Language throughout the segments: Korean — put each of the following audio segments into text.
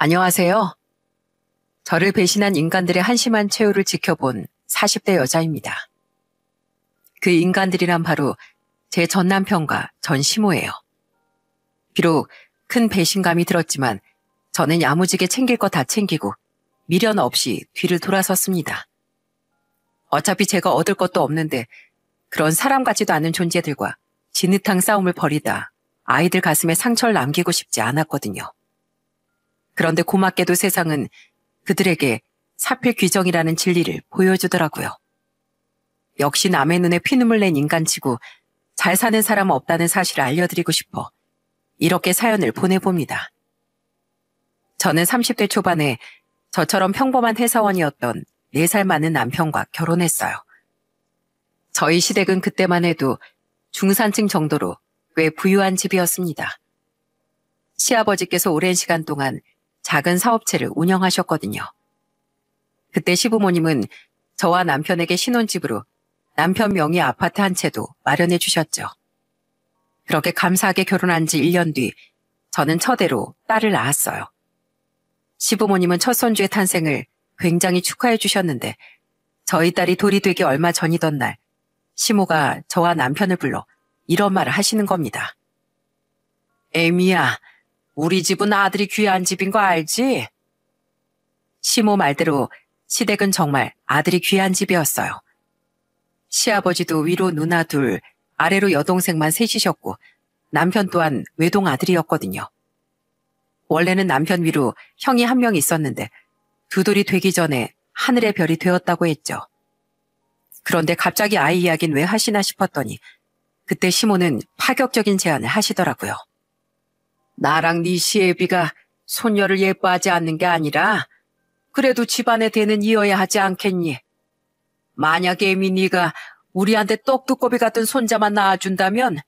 안녕하세요. 저를 배신한 인간들의 한심한 최후를 지켜본 40대 여자입니다. 그 인간들이란 바로 제 전 남편과 전 시모예요. 비록 큰 배신감이 들었지만 저는 야무지게 챙길 거 다 챙기고 미련 없이 뒤를 돌아섰습니다. 어차피 제가 얻을 것도 없는데 그런 사람 같지도 않은 존재들과 진흙탕 싸움을 벌이다 아이들 가슴에 상처를 남기고 싶지 않았거든요. 그런데 고맙게도 세상은 그들에게 사필 규정이라는 진리를 보여주더라고요. 역시 남의 눈에 피눈물 낸 인간치고 잘 사는 사람은 없다는 사실을 알려드리고 싶어 이렇게 사연을 보내봅니다. 저는 30대 초반에 저처럼 평범한 회사원이었던 4살 많은 남편과 결혼했어요. 저희 시댁은 그때만 해도 중산층 정도로 꽤 부유한 집이었습니다. 시아버지께서 오랜 시간 동안 작은 사업체를 운영하셨거든요. 그때 시부모님은 저와 남편에게 신혼집으로 남편 명의 아파트 한 채도 마련해 주셨죠. 그렇게 감사하게 결혼한 지 1년 뒤 저는 첫애로 딸을 낳았어요. 시부모님은 첫 손주의 탄생을 굉장히 축하해 주셨는데 저희 딸이 돌이 되기 얼마 전이던 날 시모가 저와 남편을 불러 이런 말을 하시는 겁니다. 애미야, 우리 집은 아들이 귀한 집인 거 알지? 시모 말대로 시댁은 정말 아들이 귀한 집이었어요. 시아버지도 위로 누나 둘, 아래로 여동생만 셋이셨고 남편 또한 외동 아들이었거든요. 원래는 남편 위로 형이 한 명 있었는데 두 돌이 되기 전에 하늘의 별이 되었다고 했죠. 그런데 갑자기 아이 이야기는 왜 하시나 싶었더니 그때 시모는 파격적인 제안을 하시더라고요. 나랑 네 시애비가 손녀를 예뻐하지 않는 게 아니라 그래도 집안에 대는 이어야 하지 않겠니? 만약 애미 네가 우리한테 떡두꺼비 같은 손자만 낳아준다면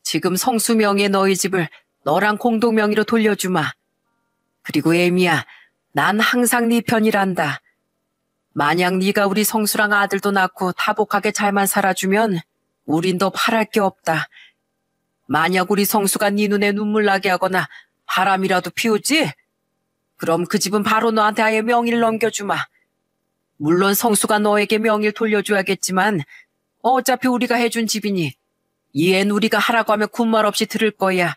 지금 성수명의 너희 집을 너랑 공동명의로 돌려주마. 그리고 애미야, 난 항상 네 편이란다. 만약 네가 우리 성수랑 아들도 낳고 다복하게 잘만 살아주면 우린 더 바랄 게 없다. 만약 우리 성수가 네 눈에 눈물 나게 하거나 바람이라도 피우지? 그럼 그 집은 바로 너한테 아예 명의를 넘겨주마. 물론 성수가 너에게 명의를 돌려줘야겠지만 어차피 우리가 해준 집이니 이엔 우리가 하라고 하면 군말 없이 들을 거야.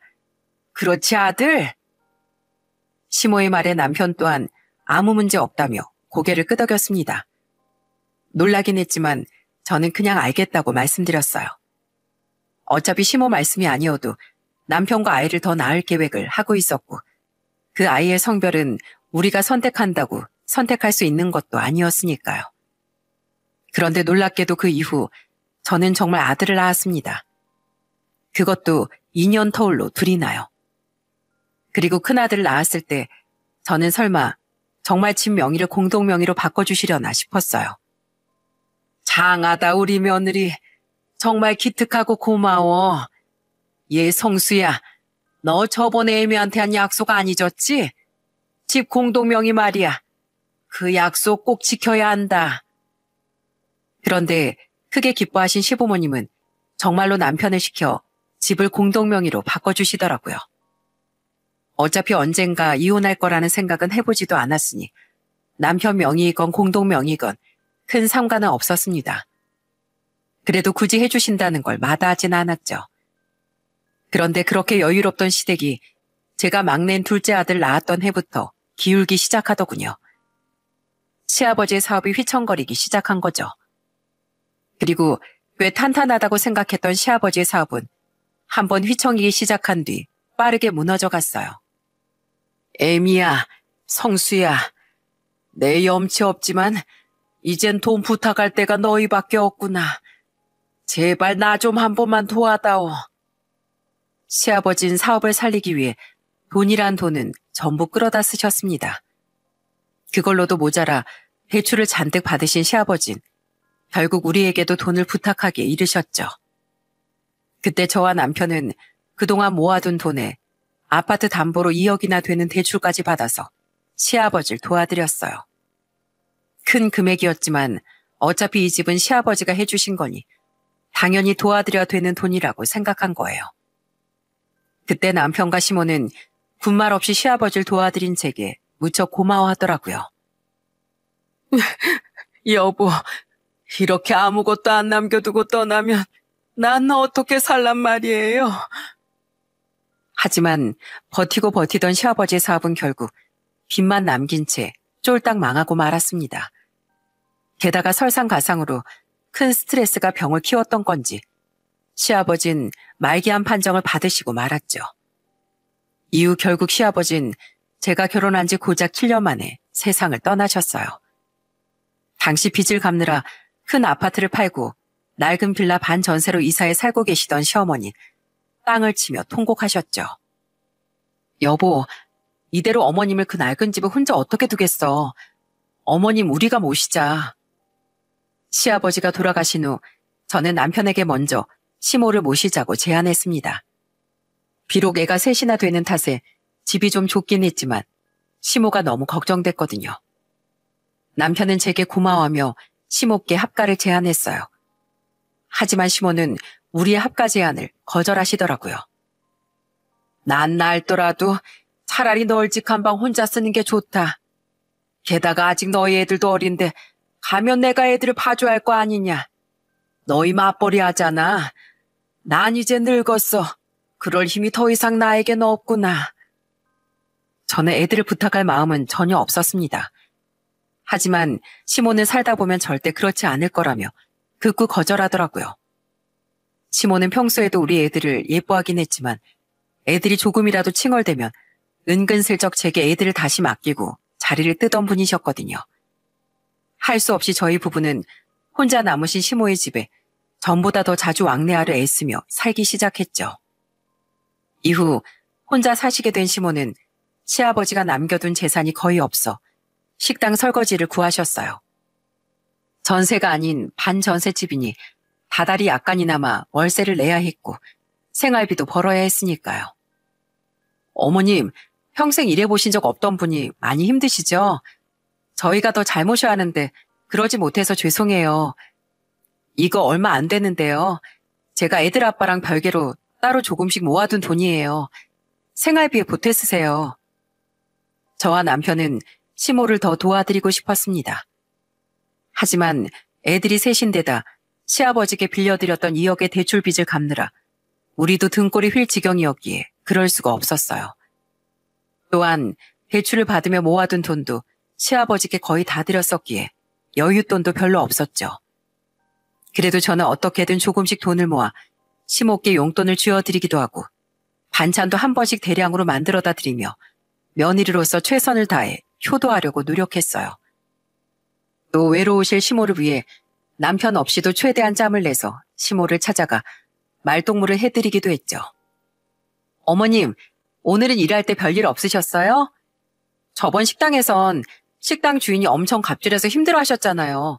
그렇지 아들? 시모의 말에 남편 또한 아무 문제 없다며 고개를 끄덕였습니다. 놀라긴 했지만 저는 그냥 알겠다고 말씀드렸어요. 어차피 시모 말씀이 아니어도 남편과 아이를 더 낳을 계획을 하고 있었고 그 아이의 성별은 우리가 선택한다고 선택할 수 있는 것도 아니었으니까요. 그런데 놀랍게도 그 이후 저는 정말 아들을 낳았습니다. 그것도 2년 터울로 둘이 나요. 그리고 큰아들을 낳았을 때 저는 설마 정말 집 명의를 공동명의로 바꿔주시려나 싶었어요. 장하다 우리 며느리. 정말 기특하고 고마워. 얘 성수야, 너 저번에 애미한테 한 약속 안 잊었지? 집 공동명의 말이야. 그 약속 꼭 지켜야 한다. 그런데 크게 기뻐하신 시부모님은 정말로 남편을 시켜 집을 공동명의로 바꿔주시더라고요. 어차피 언젠가 이혼할 거라는 생각은 해보지도 않았으니 남편 명의이건 공동명의건 큰 상관은 없었습니다. 그래도 굳이 해주신다는 걸 마다하진 않았죠. 그런데 그렇게 여유롭던 시댁이 제가 막낸 둘째 아들 낳았던 해부터 기울기 시작하더군요. 시아버지의 사업이 휘청거리기 시작한 거죠. 그리고 꽤 탄탄하다고 생각했던 시아버지의 사업은 한번 휘청이기 시작한 뒤 빠르게 무너져 갔어요. 애미야, 성수야, 내 염치 없지만 이젠 돈 부탁할 때가 너희밖에 없구나. 제발 나 좀 한 번만 도와다오. 시아버진 사업을 살리기 위해 돈이란 돈은 전부 끌어다 쓰셨습니다. 그걸로도 모자라 대출을 잔뜩 받으신 시아버진 결국 우리에게도 돈을 부탁하기에 이르셨죠. 그때 저와 남편은 그동안 모아둔 돈에 아파트 담보로 2억이나 되는 대출까지 받아서 시아버지를 도와드렸어요. 큰 금액이었지만 어차피 이 집은 시아버지가 해주신 거니 당연히 도와드려야 되는 돈이라고 생각한 거예요. 그때 남편과 시모는 군말 없이 시아버지를 도와드린 제게 무척 고마워하더라고요. 여보, 이렇게 아무것도 안 남겨두고 떠나면 난 어떻게 살란 말이에요? 하지만 버티고 버티던 시아버지의 사업은 결국 빚만 남긴 채 쫄딱 망하고 말았습니다. 게다가 설상가상으로 큰 스트레스가 병을 키웠던 건지 시아버진 말기암 판정을 받으시고 말았죠. 이후 결국 시아버진 제가 결혼한 지 고작 7년 만에 세상을 떠나셨어요. 당시 빚을 갚느라 큰 아파트를 팔고 낡은 빌라 반 전세로 이사해 살고 계시던 시어머니 땅을 치며 통곡하셨죠. 여보, 이대로 어머님을 그 낡은 집에 혼자 어떻게 두겠어. 어머님 우리가 모시자. 시아버지가 돌아가신 후 저는 남편에게 먼저 시모를 모시자고 제안했습니다. 비록 애가 셋이나 되는 탓에 집이 좀 좁긴 했지만 시모가 너무 걱정됐거든요. 남편은 제게 고마워하며 시모께 합가를 제안했어요. 하지만 시모는 우리의 합가 제안을 거절하시더라고요. 난 낡더라도 차라리 널찍한 방 혼자 쓰는 게 좋다. 게다가 아직 너희 애들도 어린데 가면 내가 애들을 봐줘야 할 거 아니냐. 너희 맞벌이 하잖아. 난 이제 늙었어. 그럴 힘이 더 이상 나에겐 없구나. 저는 애들을 부탁할 마음은 전혀 없었습니다. 하지만 시모는 살다 보면 절대 그렇지 않을 거라며 극구 거절하더라고요. 시모는 평소에도 우리 애들을 예뻐하긴 했지만 애들이 조금이라도 칭얼대면 은근슬쩍 제게 애들을 다시 맡기고 자리를 뜨던 분이셨거든요. 할 수 없이 저희 부부는 혼자 남으신 시모의 집에 전보다 더 자주 왕래하려 애쓰며 살기 시작했죠. 이후 혼자 사시게 된 시모는 시아버지가 남겨둔 재산이 거의 없어 식당 설거지를 구하셨어요. 전세가 아닌 반전세집이니 다달이 약간이나마 월세를 내야 했고 생활비도 벌어야 했으니까요. 어머님, 평생 일해보신 적 없던 분이 많이 힘드시죠? 저희가 더 잘 모셔야 하는데 그러지 못해서 죄송해요. 이거 얼마 안 되는데요. 제가 애들 아빠랑 별개로 따로 조금씩 모아둔 돈이에요. 생활비에 보태 쓰세요. 저와 남편은 시모를 더 도와드리고 싶었습니다. 하지만 애들이 셋인데다 시아버지께 빌려드렸던 2억의 대출 빚을 갚느라 우리도 등골이 휠 지경이었기에 그럴 수가 없었어요. 또한 대출을 받으며 모아둔 돈도 시아버지께 거의 다 드렸었기에 여윳돈도 별로 없었죠. 그래도 저는 어떻게든 조금씩 돈을 모아 시모께 용돈을 쥐어드리기도 하고 반찬도 한 번씩 대량으로 만들어다 드리며 며느리로서 최선을 다해 효도하려고 노력했어요. 또 외로우실 시모를 위해 남편 없이도 최대한 짬을 내서 시모를 찾아가 말동무를 해드리기도 했죠. 어머님, 오늘은 일할 때 별일 없으셨어요? 저번 식당에선 식당 주인이 엄청 갑질해서 힘들어하셨잖아요.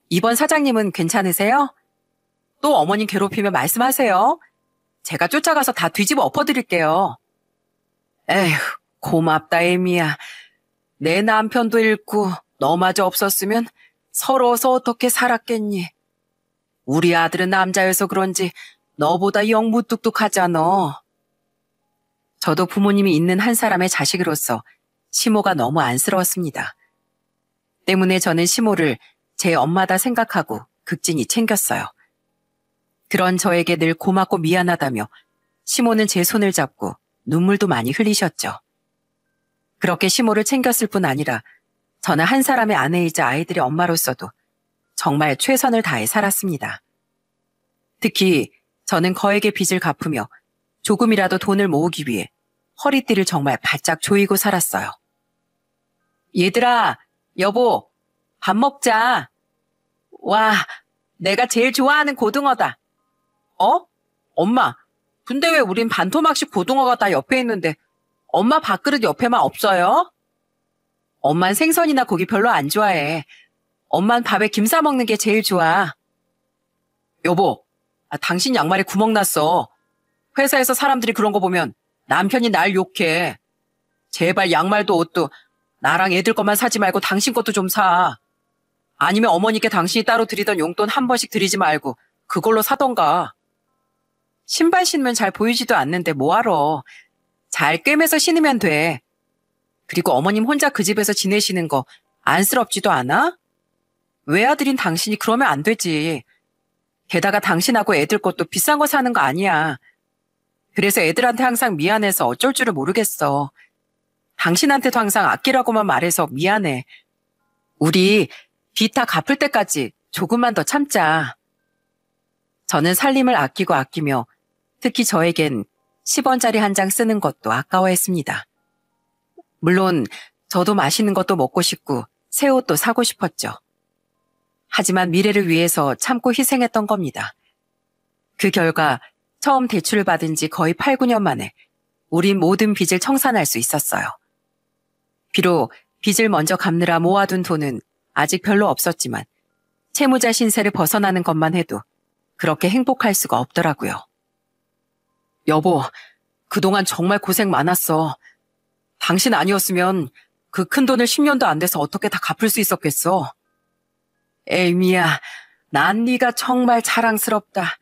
이번 사장님은 괜찮으세요? 또 어머님 괴롭히면 말씀하세요. 제가 쫓아가서 다 뒤집어 엎어드릴게요. 에휴, 고맙다 애미야. 내 남편도 잃고 너마저 없었으면 서러워서 어떻게 살았겠니. 우리 아들은 남자여서 그런지 너보다 영 무뚝뚝하잖아. 저도 부모님이 있는 한 사람의 자식으로서 시모가 너무 안쓰러웠습니다. 때문에 저는 시모를 제 엄마다 생각하고 극진히 챙겼어요. 그런 저에게 늘 고맙고 미안하다며 시모는 제 손을 잡고 눈물도 많이 흘리셨죠. 그렇게 시모를 챙겼을 뿐 아니라 저는 한 사람의 아내이자 아이들의 엄마로서도 정말 최선을 다해 살았습니다. 특히 저는 거액의 빚을 갚으며 조금이라도 돈을 모으기 위해 허리띠를 정말 바짝 조이고 살았어요. 얘들아, 여보, 밥 먹자. 와, 내가 제일 좋아하는 고등어다. 어? 엄마, 근데 왜 우린 반토막식 고등어가 다 옆에 있는데 엄마 밥그릇 옆에만 없어요? 엄만 생선이나 고기 별로 안 좋아해. 엄만 밥에 김 싸 먹는 게 제일 좋아. 여보, 당신 양말에 구멍 났어. 회사에서 사람들이 그런 거 보면 남편이 날 욕해. 제발 양말도 옷도 나랑 애들 것만 사지 말고 당신 것도 좀 사. 아니면 어머니께 당신이 따로 드리던 용돈 한 번씩 드리지 말고 그걸로 사던가. 신발 신으면 잘 보이지도 않는데 뭐하러. 잘 꿰매서 신으면 돼. 그리고 어머님 혼자 그 집에서 지내시는 거 안쓰럽지도 않아? 외아들인 당신이 그러면 안 되지. 게다가 당신하고 애들 것도 비싼 거 사는 거 아니야. 그래서 애들한테 항상 미안해서 어쩔 줄을 모르겠어. 당신한테도 항상 아끼라고만 말해서 미안해. 우리 빚 다 갚을 때까지 조금만 더 참자. 저는 살림을 아끼고 아끼며 특히 저에겐 10원짜리 한 장 쓰는 것도 아까워했습니다. 물론 저도 맛있는 것도 먹고 싶고 새 옷도 사고 싶었죠. 하지만 미래를 위해서 참고 희생했던 겁니다. 그 결과 처음 대출을 받은 지 거의 8, 9년 만에 우린 모든 빚을 청산할 수 있었어요. 비록 빚을 먼저 갚느라 모아둔 돈은 아직 별로 없었지만 채무자 신세를 벗어나는 것만 해도 그렇게 행복할 수가 없더라고요. 여보, 그동안 정말 고생 많았어. 당신 아니었으면 그 큰 돈을 10년도 안 돼서 어떻게 다 갚을 수 있었겠어. 에이미야, 난 네가 정말 자랑스럽다.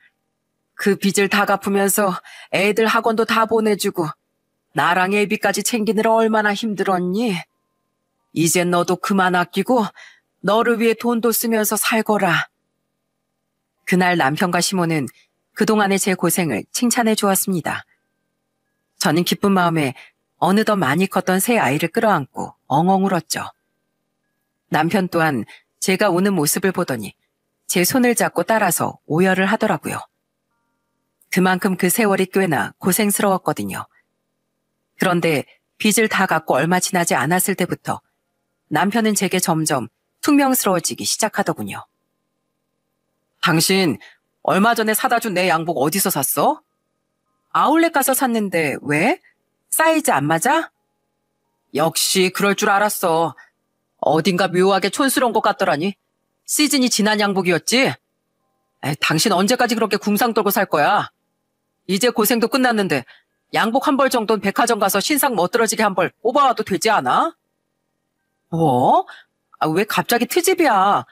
그 빚을 다 갚으면서 애들 학원도 다 보내주고 나랑 애비까지 챙기느라 얼마나 힘들었니? 이젠 너도 그만 아끼고 너를 위해 돈도 쓰면서 살거라. 그날 남편과 시모는 그동안의 제 고생을 칭찬해 주었습니다. 저는 기쁜 마음에 어느덧 많이 컸던 새 아이를 끌어안고 엉엉 울었죠. 남편 또한 제가 우는 모습을 보더니 제 손을 잡고 따라서 오열을 하더라고요. 그만큼 그 세월이 꽤나 고생스러웠거든요. 그런데 빚을 다 갚고 얼마 지나지 않았을 때부터 남편은 제게 점점 퉁명스러워지기 시작하더군요. 당신 얼마 전에 사다 준 내 양복 어디서 샀어? 아울렛 가서 샀는데 왜? 사이즈 안 맞아? 역시 그럴 줄 알았어. 어딘가 묘하게 촌스러운 것 같더라니. 시즌이 지난 양복이었지? 당신 언제까지 그렇게 궁상 떨고 살 거야? 이제 고생도 끝났는데 양복 한 벌 정도는 백화점 가서 신상 멋들어지게 한 벌 뽑아와도 되지 않아? 뭐? 왜 갑자기 트집이야?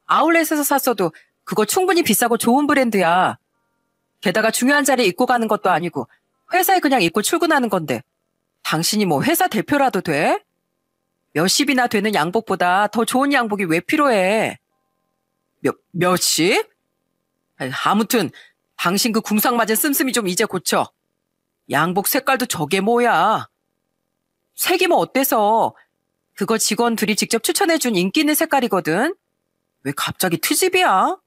아울렛에서 샀어도 그거 충분히 비싸고 좋은 브랜드야. 게다가 중요한 자리에 입고 가는 것도 아니고 회사에 그냥 입고 출근하는 건데 당신이 뭐 회사 대표라도 돼? 몇십이나 되는 양복보다 더 좋은 양복이 왜 필요해? 몇십? 아무튼 당신 그 궁상 맞은 씀씀이 좀 이제 고쳐. 양복 색깔도 저게 뭐야? 색이면 어때서? 그거 직원들이 직접 추천해준 인기 있는 색깔이거든? 왜 갑자기 트집이야?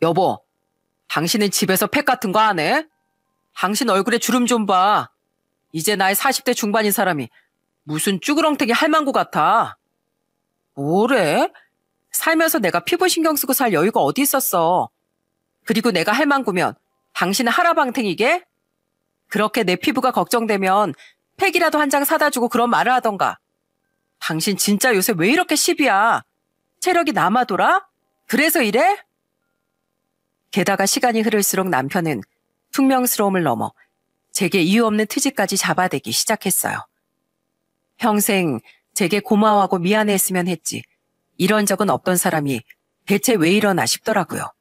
여보, 당신은 집에서 팩 같은 거 안 해? 당신 얼굴에 주름 좀 봐. 이제 나이 40대 중반인 사람이 무슨 쭈그렁탱이 할망구 같아. 뭐래? 살면서 내가 피부 신경 쓰고 살 여유가 어디 있었어. 그리고 내가 할망구면 당신은 하라방탱이게? 그렇게 내 피부가 걱정되면 팩이라도 한 장 사다 주고 그런 말을 하던가. 당신 진짜 요새 왜 이렇게 시비야? 체력이 남아돌아? 그래서 이래? 게다가 시간이 흐를수록 남편은 퉁명스러움을 넘어 제게 이유 없는 트집까지 잡아대기 시작했어요. 평생 제게 고마워하고 미안해했으면 했지 이런 적은 없던 사람이 대체 왜 이러나 싶더라고요.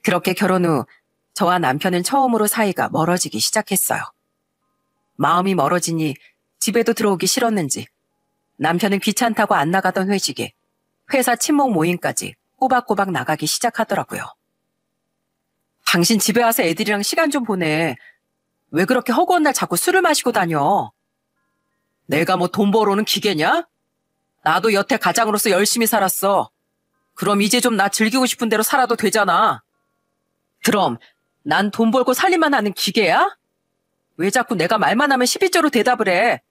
그렇게 결혼 후 저와 남편은 처음으로 사이가 멀어지기 시작했어요. 마음이 멀어지니 집에도 들어오기 싫었는지 남편은 귀찮다고 안 나가던 회식에 회사 친목 모임까지 꼬박꼬박 나가기 시작하더라고요. 당신 집에 와서 애들이랑 시간 좀 보내. 왜 그렇게 허구한 날 자꾸 술을 마시고 다녀? 내가 뭐 돈 벌어오는 기계냐? 나도 여태 가장으로서 열심히 살았어. 그럼 이제 좀 나 즐기고 싶은 대로 살아도 되잖아. 그럼 난 돈 벌고 살림만 하는 기계야? 왜 자꾸 내가 말만 하면 12조로 대답을 해?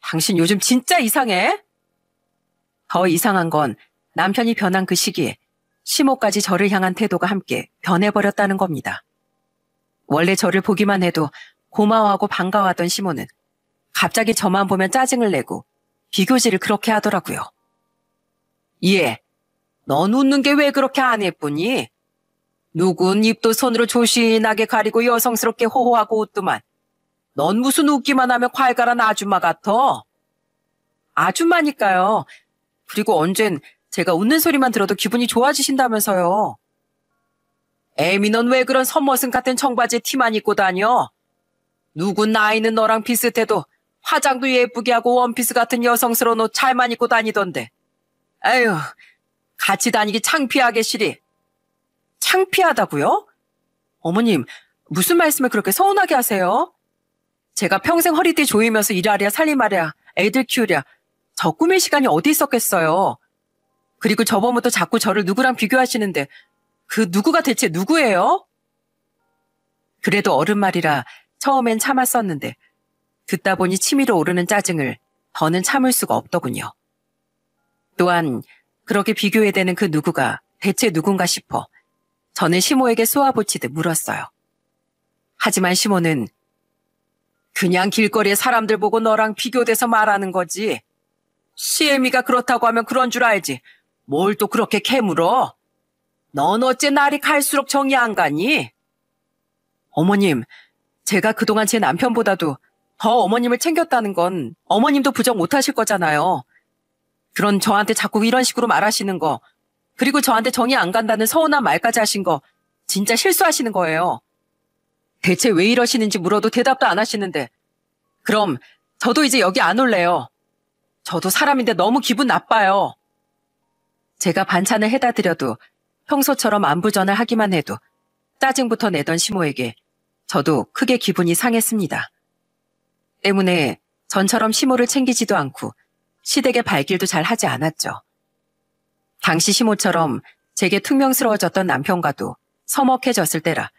당신 요즘 진짜 이상해? 더 이상한 건 남편이 변한 그 시기에 시모까지 저를 향한 태도가 함께 변해버렸다는 겁니다. 원래 저를 보기만 해도 고마워하고 반가워하던 시모는 갑자기 저만 보면 짜증을 내고 비교질을 그렇게 하더라고요. 얘, 넌 웃는 게 왜 그렇게 안 예쁘니? 누군 입도 손으로 조신하게 가리고 여성스럽게 호호하고 웃더만 넌 무슨 웃기만 하면 콸가란 아줌마 같아? 아줌마니까요. 그리고 언젠 제가 웃는 소리만 들어도 기분이 좋아지신다면서요. 애미 넌 왜 그런 선머슴 같은 청바지에 티만 입고 다녀? 누군 나이는 너랑 비슷해도 화장도 예쁘게 하고 원피스 같은 여성스러운 옷 잘만 입고 다니던데. 아유, 같이 다니기 창피하게 시리. 창피하다고요? 어머님, 무슨 말씀을 그렇게 서운하게 하세요? 제가 평생 허리띠 조이면서 일하랴 살림하랴 애들 키우랴 저 꾸밀 시간이 어디 있었겠어요. 그리고 저번부터 자꾸 저를 누구랑 비교하시는데 그 누구가 대체 누구예요? 그래도 어른 말이라 처음엔 참았었는데 듣다 보니 치밀어 오르는 짜증을 더는 참을 수가 없더군요. 또한 그렇게 비교해대는 그 누구가 대체 누군가 싶어 저는 시모에게 쏘아붙이듯 물었어요. 하지만 시모는 그냥 길거리에 사람들 보고 너랑 비교돼서 말하는 거지. 시애미가 그렇다고 하면 그런 줄 알지. 뭘 또 그렇게 캐물어? 넌 어째 날이 갈수록 정이 안 가니? 어머님, 제가 그동안 제 남편보다도 더 어머님을 챙겼다는 건 어머님도 부정 못하실 거잖아요. 그런 저한테 자꾸 이런 식으로 말하시는 거, 그리고 저한테 정이 안 간다는 서운한 말까지 하신 거 진짜 실수하시는 거예요. 대체 왜 이러시는지 물어도 대답도 안 하시는데 그럼 저도 이제 여기 안 올래요. 저도 사람인데 너무 기분 나빠요. 제가 반찬을 해다 드려도 평소처럼 안부전을 하기만 해도 짜증부터 내던 시모에게 저도 크게 기분이 상했습니다. 때문에 전처럼 시모를 챙기지도 않고 시댁의 발길도 잘 하지 않았죠. 당시 시모처럼 제게 퉁명스러워졌던 남편과도 서먹해졌을 때라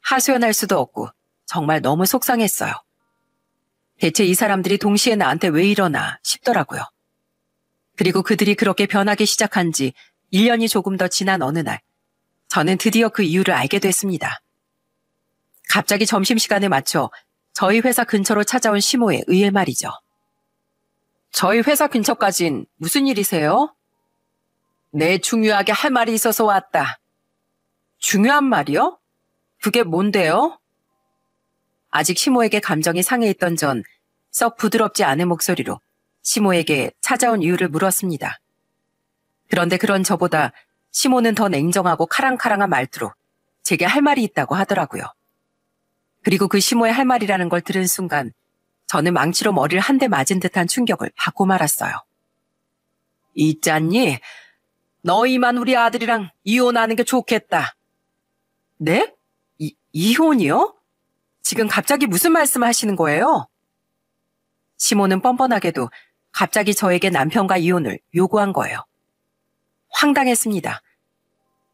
하소연할 수도 없고 정말 너무 속상했어요. 대체 이 사람들이 동시에 나한테 왜 이러나 싶더라고요. 그리고 그들이 그렇게 변하기 시작한 지 1년이 조금 더 지난 어느 날 저는 드디어 그 이유를 알게 됐습니다. 갑자기 점심시간에 맞춰 저희 회사 근처로 찾아온 시모의 의외 말이죠. 저희 회사 근처까진 무슨 일이세요? 네, 중요하게 할 말이 있어서 왔다. 중요한 말이요? 그게 뭔데요? 아직 시모에게 감정이 상해 있던 전 썩 부드럽지 않은 목소리로 시모에게 찾아온 이유를 물었습니다. 그런데 그런 저보다 시모는 더 냉정하고 카랑카랑한 말투로 제게 할 말이 있다고 하더라고요. 그리고 그 시모의 할 말이라는 걸 들은 순간 저는 망치로 머리를 한 대 맞은 듯한 충격을 받고 말았어요. 있잖니? 너희만 우리 아들이랑 이혼하는 게 좋겠다. 네? 이혼이요? 지금 갑자기 무슨 말씀을 하시는 거예요? 시모는 뻔뻔하게도 갑자기 저에게 남편과 이혼을 요구한 거예요. 황당했습니다.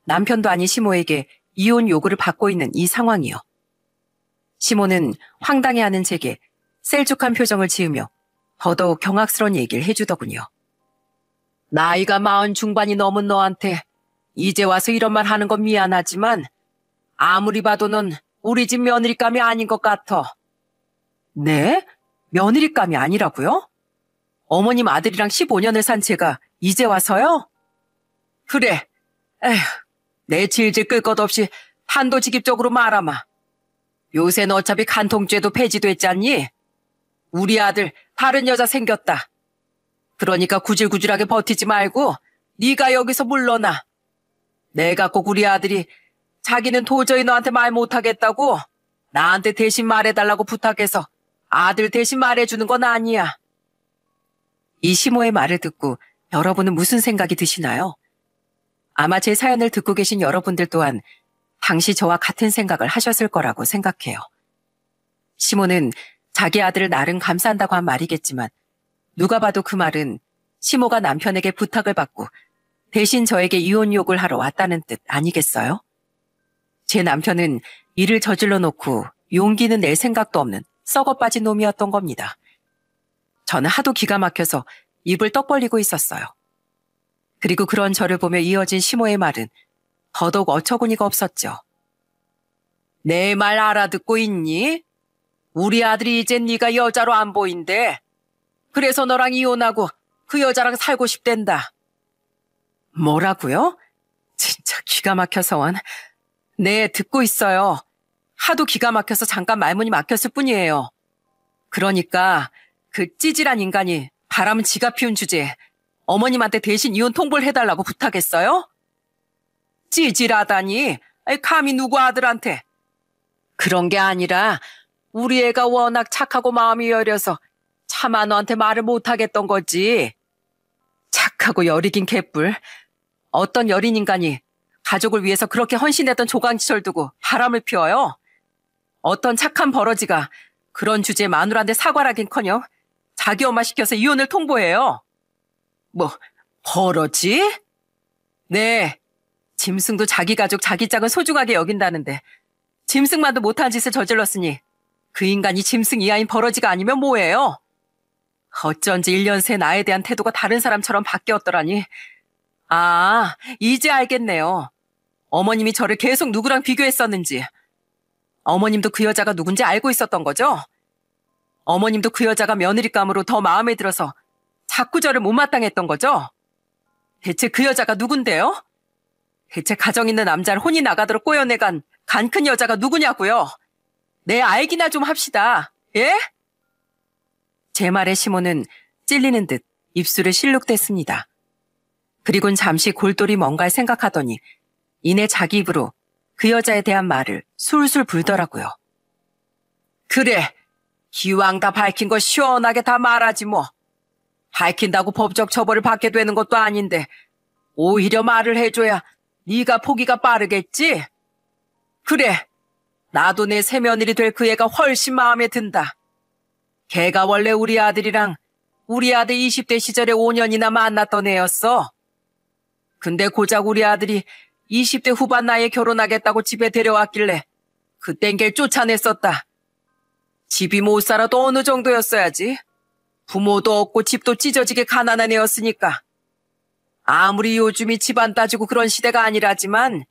남편도 아닌 시모에게 이혼 요구를 받고 있는 이 상황이요. 시모는 황당해하는 제게 셀쭉한 표정을 지으며 더더욱 경악스러운 얘기를 해주더군요. 나이가 40 중반이 넘은 너한테 이제 와서 이런 말 하는 건 미안하지만 아무리 봐도 넌 우리 집 며느리감이 아닌 것 같아. 네? 며느리감이 아니라고요? 어머님 아들이랑 15년을 산 제가 이제 와서요? 그래. 에휴, 내 질질 끌 것 없이 단도직입적으로 말하마. 요새는 어차피 간통죄도 폐지됐잖니? 우리 아들 다른 여자 생겼다. 그러니까 구질구질하게 버티지 말고 네가 여기서 물러나. 내가 꼭 우리 아들이 자기는 도저히 너한테 말 못하겠다고 나한테 대신 말해달라고 부탁해서 아들 대신 말해주는 건 아니야. 이 시모의 말을 듣고 여러분은 무슨 생각이 드시나요? 아마 제 사연을 듣고 계신 여러분들 또한 당시 저와 같은 생각을 하셨을 거라고 생각해요. 시모는 자기 아들을 나름 감싼다고 한 말이겠지만 누가 봐도 그 말은 시모가 남편에게 부탁을 받고 대신 저에게 이혼 요구를 하러 왔다는 뜻 아니겠어요? 제 남편은 일을 저질러 놓고 용기는 낼 생각도 없는 썩어 빠진 놈이었던 겁니다. 저는 하도 기가 막혀서 입을 떡 벌리고 있었어요. 그리고 그런 저를 보며 이어진 시모의 말은 더더욱 어처구니가 없었죠. 내 말 알아듣고 있니? 우리 아들이 이제 네가 여자로 안 보인대. 그래서 너랑 이혼하고 그 여자랑 살고 싶댄다. 뭐라고요? 진짜 기가 막혀서원. 네, 듣고 있어요. 하도 기가 막혀서 잠깐 말문이 막혔을 뿐이에요. 그러니까 그 찌질한 인간이 바람은 지가 피운 주제에 어머님한테 대신 이혼 통보를 해달라고 부탁했어요? 찌질하다니? 감히 누구 아들한테? 그런 게 아니라 우리 애가 워낙 착하고 마음이 여려서 차마 너한테 말을 못하겠던 거지. 착하고 여리긴 개뿔. 어떤 여린 인간이 가족을 위해서 그렇게 헌신했던 조강지철 두고 바람을 피워요? 어떤 착한 버러지가 그런 주제에 마누라한테 사과를 하긴커녕 자기 엄마 시켜서 이혼을 통보해요. 뭐 버러지? 네, 짐승도 자기 가족 자기 짝은 소중하게 여긴다는데 짐승만도 못한 짓을 저질렀으니 그 인간이 짐승 이하인 버러지가 아니면 뭐예요? 어쩐지 1년 새 나에 대한 태도가 다른 사람처럼 바뀌었더라니. 아, 이제 알겠네요. 어머님이 저를 계속 누구랑 비교했었는지. 어머님도 그 여자가 누군지 알고 있었던 거죠? 어머님도 그 여자가 며느리감으로 더 마음에 들어서 자꾸 저를 못마땅했던 거죠? 대체 그 여자가 누군데요? 대체 가정 있는 남자를 혼이 나가도록 꼬여내간 간 큰 여자가 누구냐고요? 네, 알기나 좀 합시다. 예? 제 말에 시몬은 찔리는 듯 입술을 실룩댔습니다. 그리곤 잠시 골똘히 뭔가를 생각하더니 이내 자기 입으로 그 여자에 대한 말을 술술 불더라고요. 그래, 기왕 다 밝힌 거 시원하게 다 말하지 뭐. 밝힌다고 법적 처벌을 받게 되는 것도 아닌데 오히려 말을 해줘야 네가 포기가 빠르겠지? 그래, 나도 내 새며느리 될 그 애가 훨씬 마음에 든다. 걔가 원래 우리 아들이랑 우리 아들 20대 시절에 5년이나 만났던 애였어. 근데 고작 우리 아들이 20대 후반 나이에 결혼하겠다고 집에 데려왔길래 그땐 걔 쫓아냈었다. 집이 못 살아도 어느 정도였어야지. 부모도 없고 집도 찢어지게 가난한 애였으니까. 아무리 요즘이 집안 따지고 그런 시대가 아니라지만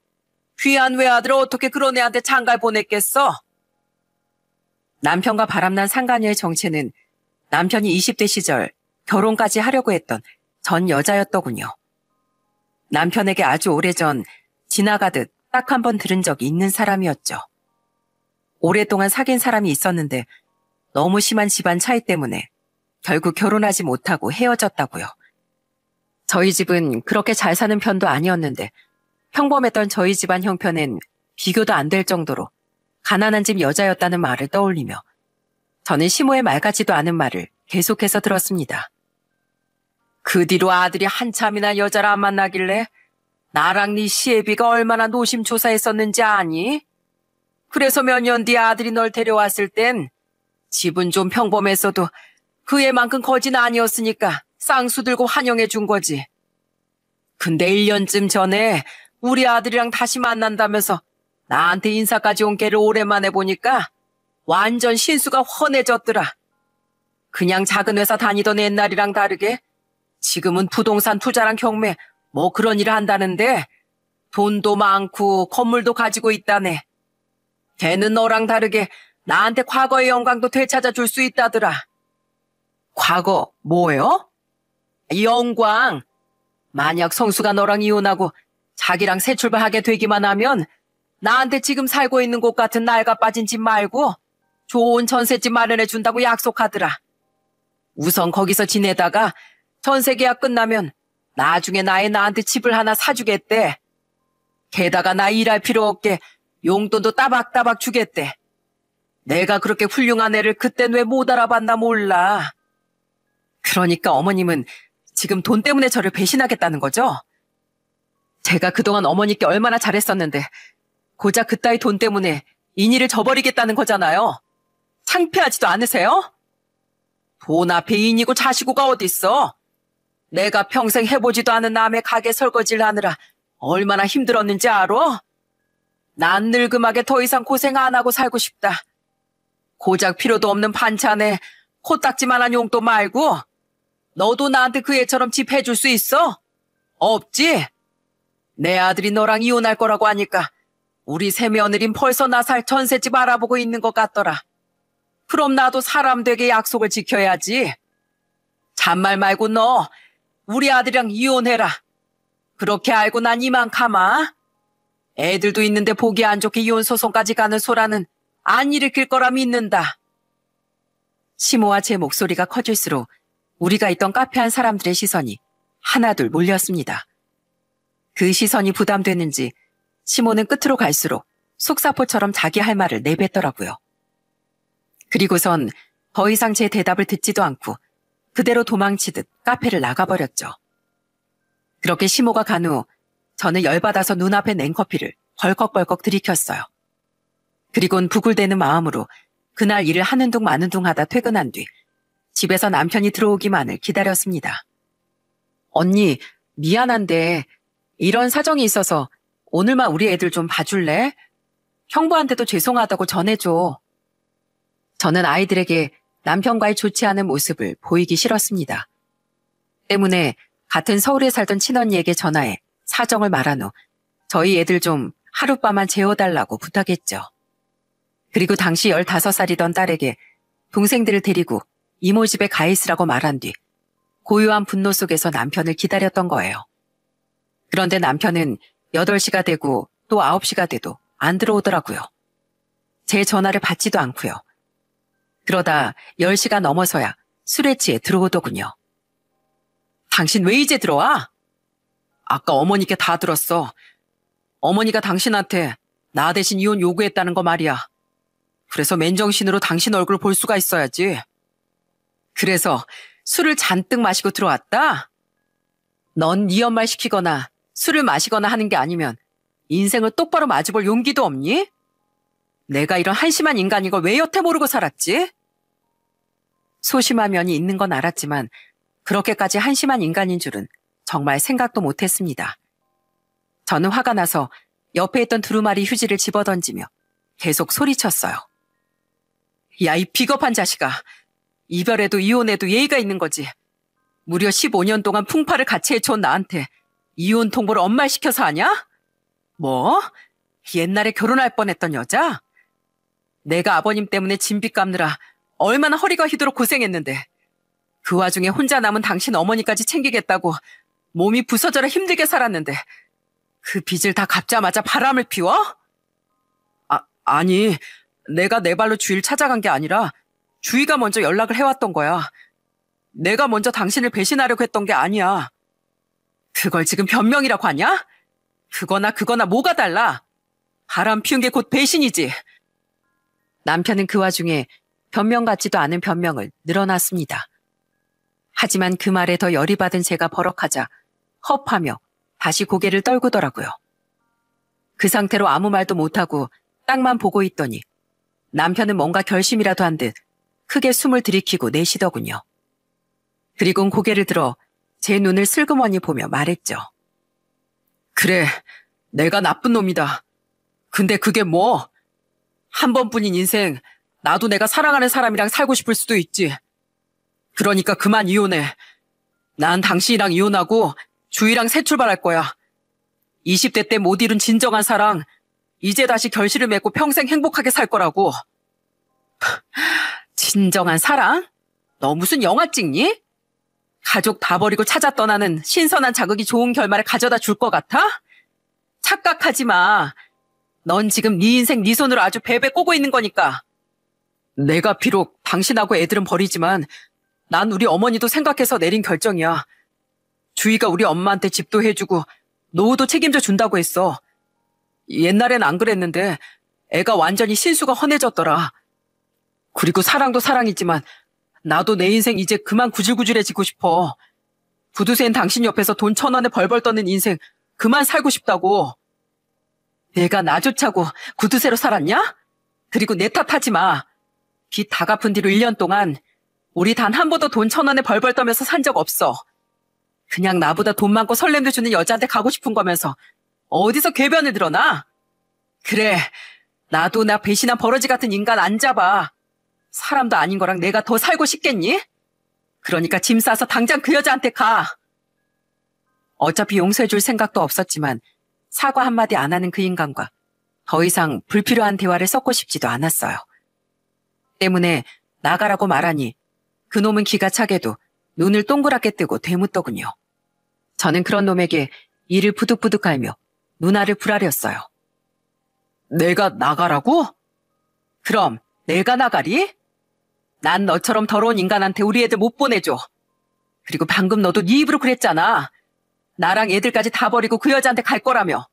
귀한 외아들을 어떻게 그런 애한테 장갈 보냈겠어? 남편과 바람난 상간녀의 정체는 남편이 20대 시절 결혼까지 하려고 했던 전 여자였더군요. 남편에게 아주 오래전 지나가듯 딱 한 번 들은 적이 있는 사람이었죠. 오랫동안 사귄 사람이 있었는데 너무 심한 집안 차이 때문에 결국 결혼하지 못하고 헤어졌다고요. 저희 집은 그렇게 잘 사는 편도 아니었는데 평범했던 저희 집안 형편엔 비교도 안 될 정도로 가난한 집 여자였다는 말을 떠올리며 저는 시모의 말 같지도 않은 말을 계속해서 들었습니다. 그 뒤로 아들이 한참이나 여자를 안 만나길래 나랑 네 시애비가 얼마나 노심초사했었는지 아니? 그래서 몇 년 뒤에 아들이 널 데려왔을 땐 집은 좀 평범했어도 그 애만큼 거진 아니었으니까 쌍수 들고 환영해 준 거지. 근데 1년쯤 전에 우리 아들이랑 다시 만난다면서 나한테 인사까지 온 걔를 오랜만에 보니까 완전 신수가 훤해졌더라. 그냥 작은 회사 다니던 옛날이랑 다르게 지금은 부동산 투자랑 경매 뭐 그런 일을 한다는데 돈도 많고 건물도 가지고 있다네. 걔는 너랑 다르게 나한테 과거의 영광도 되찾아 줄 수 있다더라. 과거 뭐요? 영광. 만약 성수가 너랑 이혼하고 자기랑 새 출발하게 되기만 하면 나한테 지금 살고 있는 곳 같은 낡아 빠진 집 말고 좋은 전셋집 마련해 준다고 약속하더라. 우선 거기서 지내다가 전세 계약 끝나면 나중에 나한테 집을 하나 사주겠대. 게다가 나 일할 필요 없게 용돈도 따박따박 주겠대. 내가 그렇게 훌륭한 애를 그땐 왜 못 알아봤나 몰라. 그러니까 어머님은 지금 돈 때문에 저를 배신하겠다는 거죠? 제가 그동안 어머니께 얼마나 잘했었는데 고작 그따위 돈 때문에 인의를 저버리겠다는 거잖아요. 창피하지도 않으세요? 돈 앞에 인이고 자시고가 어딨어? 내가 평생 해보지도 않은 남의 가게 설거지를 하느라 얼마나 힘들었는지 알아? 난 늙음하게 더 이상 고생 안 하고 살고 싶다. 고작 필요도 없는 반찬에 코딱지만한 용돈 말고 너도 나한테 그 애처럼 집 해줄 수 있어? 없지? 내 아들이 너랑 이혼할 거라고 하니까 우리 새며느린 벌써 나 살 전셋집 알아보고 있는 것 같더라. 그럼 나도 사람 되게 약속을 지켜야지. 잔말 말고 너 우리 아들이랑 이혼해라. 그렇게 알고 난 이만 가마. 애들도 있는데 보기 안 좋게 이혼 소송까지 가는 소라는 안 일으킬 거라 믿는다. 시모와 제 목소리가 커질수록 우리가 있던 카페 안 사람들의 시선이 하나둘 몰렸습니다. 그 시선이 부담됐는지 시모는 끝으로 갈수록 속사포처럼 자기 할 말을 내뱉더라고요. 그리고선 더 이상 제 대답을 듣지도 않고 그대로 도망치듯 카페를 나가버렸죠. 그렇게 시모가 간 후 저는 열받아서 눈앞에 냉커피를 벌컥벌컥 들이켰어요. 그리곤 부글대는 마음으로 그날 일을 하는 둥 마는 둥 하다 퇴근한 뒤 집에서 남편이 들어오기만을 기다렸습니다. 언니, 미안한데 이런 사정이 있어서 오늘만 우리 애들 좀 봐줄래? 형부한테도 죄송하다고 전해줘. 저는 아이들에게 남편과의 좋지 않은 모습을 보이기 싫었습니다. 때문에 같은 서울에 살던 친언니에게 전화해 사정을 말한 후 저희 애들 좀 하룻밤만 재워달라고 부탁했죠. 그리고 당시 15살이던 딸에게 동생들을 데리고 이모 집에 가 있으라고 말한 뒤 고요한 분노 속에서 남편을 기다렸던 거예요. 그런데 남편은 8시가 되고 또 9시가 돼도 안 들어오더라고요. 제 전화를 받지도 않고요. 그러다 10시가 넘어서야 술에 취해 들어오더군요. 당신 왜 이제 들어와? 아까 어머니께 다 들었어. 어머니가 당신한테 나 대신 이혼 요구했다는 거 말이야. 그래서 맨정신으로 당신 얼굴 볼 수가 있어야지. 그래서 술을 잔뜩 마시고 들어왔다? 넌 네 엄마를 시키거나 술을 마시거나 하는 게 아니면 인생을 똑바로 마주볼 용기도 없니? 내가 이런 한심한 인간인 걸 왜 여태 모르고 살았지? 소심한 면이 있는 건 알았지만 그렇게까지 한심한 인간인 줄은 정말 생각도 못했습니다. 저는 화가 나서 옆에 있던 두루마리 휴지를 집어던지며 계속 소리쳤어요. 야, 이 비겁한 자식아. 이별해도 이혼해도 예의가 있는 거지. 무려 15년 동안 풍파를 같이 헤쳐온 나한테 이혼 통보를 엄마 시켜서 하냐? 뭐? 옛날에 결혼할 뻔했던 여자? 내가 아버님 때문에 진빚 갚느라 얼마나 허리가 휘도록 고생했는데 그 와중에 혼자 남은 당신 어머니까지 챙기겠다고 몸이 부서져라 힘들게 살았는데 그 빚을 다 갚자마자 바람을 피워? 아니, 내가 내 발로 주희를 찾아간 게 아니라 주희가 먼저 연락을 해왔던 거야. 내가 먼저 당신을 배신하려고 했던 게 아니야. 그걸 지금 변명이라고 하냐? 그거나 뭐가 달라? 바람 피운 게 곧 배신이지. 남편은 그 와중에 변명 같지도 않은 변명을 늘어놨습니다. 하지만 그 말에 더 열이 받은 제가 버럭하자 헙하며 다시 고개를 떨구더라고요. 그 상태로 아무 말도 못하고 땅만 보고 있더니 남편은 뭔가 결심이라도 한 듯 크게 숨을 들이키고 내쉬더군요. 그리곤 고개를 들어 제 눈을 슬그머니 보며 말했죠. 그래, 내가 나쁜 놈이다. 근데 그게 뭐? 한 번뿐인 인생 나도 내가 사랑하는 사람이랑 살고 싶을 수도 있지. 그러니까 그만 이혼해. 난 당신이랑 이혼하고 주희랑 새 출발할 거야. 20대 때 못 이룬 진정한 사랑, 이제 다시 결실을 맺고 평생 행복하게 살 거라고. 진정한 사랑? 너 무슨 영화 찍니? 가족 다 버리고 찾아 떠나는 신선한 자극이 좋은 결말을 가져다 줄 것 같아? 착각하지 마. 넌 지금 네 인생 네 손으로 아주 베베 꼬고 있는 거니까. 내가 비록 당신하고 애들은 버리지만 난 우리 어머니도 생각해서 내린 결정이야. 주희가 우리 엄마한테 집도 해주고 노후도 책임져 준다고 했어. 옛날엔 안 그랬는데 애가 완전히 신수가 헌해졌더라. 그리고 사랑도 사랑이지만 나도 내 인생 이제 그만 구질구질해지고 싶어. 구두쇠인 당신 옆에서 돈 1,000원에 벌벌 떠는 인생 그만 살고 싶다고. 내가 나조차고 구두쇠로 살았냐? 그리고 내 탓하지 마. 빚 다 갚은 뒤로 1년 동안 우리 단 한 번도 돈 1,000원에 벌벌 떠면서 산 적 없어. 그냥 나보다 돈 많고 설렘도 주는 여자한테 가고 싶은 거면서 어디서 궤변을 드러나? 그래, 나도 나 배신한 버러지 같은 인간 안 잡아. 사람도 아닌 거랑 내가 더 살고 싶겠니? 그러니까 짐 싸서 당장 그 여자한테 가. 어차피 용서해줄 생각도 없었지만 사과 한마디 안 하는 그 인간과 더 이상 불필요한 대화를 섞고 싶지도 않았어요. 때문에 나가라고 말하니 그놈은 기가 차게도 눈을 동그랗게 뜨고 되묻더군요. 저는 그런 놈에게 이를 부득부득 갈며 눈알을 부라렸어요. 내가 나가라고? 그럼 내가 나가리? 난 너처럼 더러운 인간한테 우리 애들 못 보내줘. 그리고 방금 너도 네 입으로 그랬잖아. 나랑 애들까지 다 버리고 그 여자한테 갈 거라며.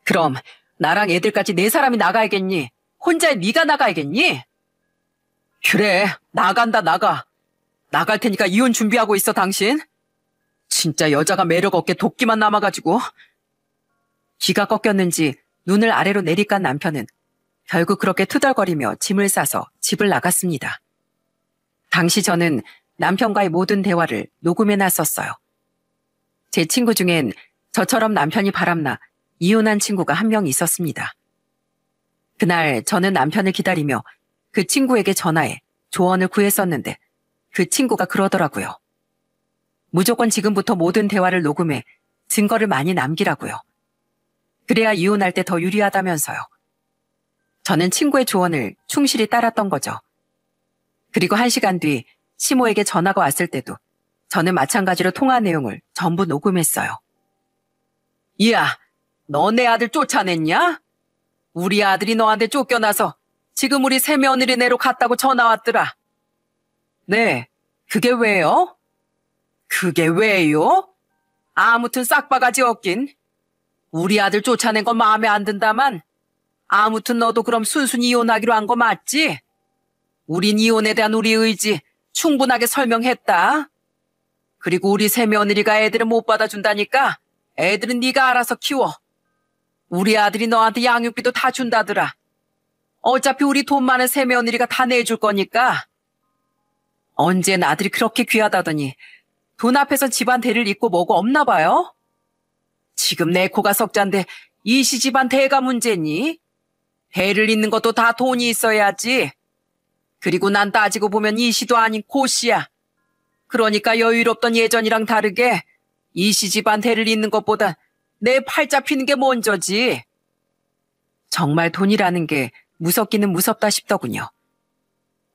그럼 나랑 애들까지 네 사람이 나가야겠니? 혼자 네가 나가야겠니? 그래, 나간다, 나가. 나갈 테니까 이혼 준비하고 있어, 당신. 진짜 여자가 매력 없게 도끼만 남아가지고. 기가 꺾였는지 눈을 아래로 내리깐 남편은 결국 그렇게 투덜거리며 짐을 싸서 집을 나갔습니다. 당시 저는 남편과의 모든 대화를 녹음해놨었어요. 제 친구 중엔 저처럼 남편이 바람나 이혼한 친구가 한 명 있었습니다. 그날 저는 남편을 기다리며 그 친구에게 전화해 조언을 구했었는데 그 친구가 그러더라고요. 무조건 지금부터 모든 대화를 녹음해 증거를 많이 남기라고요. 그래야 이혼할 때 더 유리하다면서요. 저는 친구의 조언을 충실히 따랐던 거죠. 그리고 1시간 뒤 시모에게 전화가 왔을 때도 저는 마찬가지로 통화 내용을 전부 녹음했어요. 야, 너 내 아들 쫓아냈냐? 우리 아들이 너한테 쫓겨나서 지금 우리 새며느리네로 갔다고 전화 왔더라. 네, 그게 왜요? 그게 왜요? 아무튼 싹바가지 없긴. 우리 아들 쫓아낸 건 마음에 안 든다만 아무튼 너도 그럼 순순히 이혼하기로 한 거 맞지? 우린 이혼에 대한 우리 의지 충분하게 설명했다. 그리고 우리 새며느리가 애들을 못 받아준다니까 애들은 네가 알아서 키워. 우리 아들이 너한테 양육비도 다 준다더라. 어차피 우리 돈 많은 새며느리가 다 내줄 거니까. 언젠 아들이 그렇게 귀하다더니 돈 앞에서 집안 대를 잇고 뭐고 없나 봐요? 지금 내 코가 석잔데 이 시집안 대가 문제니? 대를 잇는 것도 다 돈이 있어야지. 그리고 난 따지고 보면 이 시도 아닌 고시야. 그러니까 여유롭던 예전이랑 다르게 이 시집안 대를 잇는 것보다 내 팔 잡히는 게 먼저지. 정말 돈이라는 게 무섭기는 무섭다 싶더군요.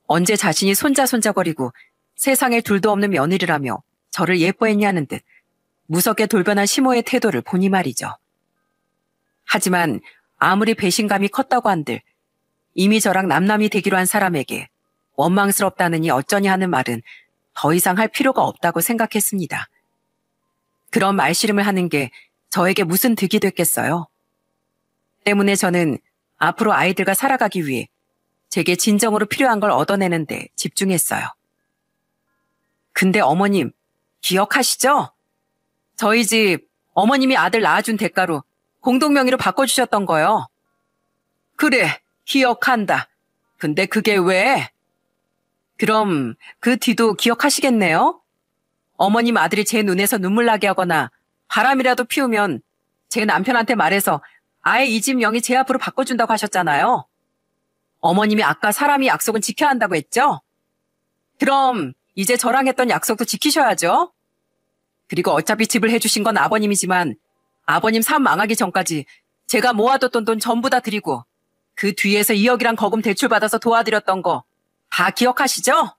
언제 자신이 손자거리고 세상에 둘도 없는 며느리라며 저를 예뻐했냐는 듯 무섭게 돌변한 시모의 태도를 보니 말이죠. 하지만 아무리 배신감이 컸다고 한들 이미 저랑 남남이 되기로 한 사람에게 원망스럽다느니 어쩌니 하는 말은 더 이상 할 필요가 없다고 생각했습니다. 그런 말씨름을 하는 게 저에게 무슨 득이 됐겠어요? 때문에 저는 앞으로 아이들과 살아가기 위해 제게 진정으로 필요한 걸 얻어내는데 집중했어요. 근데 어머님, 기억하시죠? 저희 집 어머님이 아들 낳아준 대가로 공동명의로 바꿔주셨던 거요. 그래, 기억한다. 근데 그게 왜? 그럼 그 뒤도 기억하시겠네요? 어머님 아들이 제 눈에서 눈물 나게 하거나 바람이라도 피우면 제 남편한테 말해서 아예 이 집 명의 제 앞으로 바꿔준다고 하셨잖아요. 어머님이 아까 사람이 약속은 지켜야 한다고 했죠? 그럼 이제 저랑 했던 약속도 지키셔야죠. 그리고 어차피 집을 해주신 건 아버님이지만 아버님 삶 망하기 전까지 제가 모아뒀던 돈 전부 다 드리고 그 뒤에서 2억이랑 거금 대출받아서 도와드렸던 거 다 기억하시죠?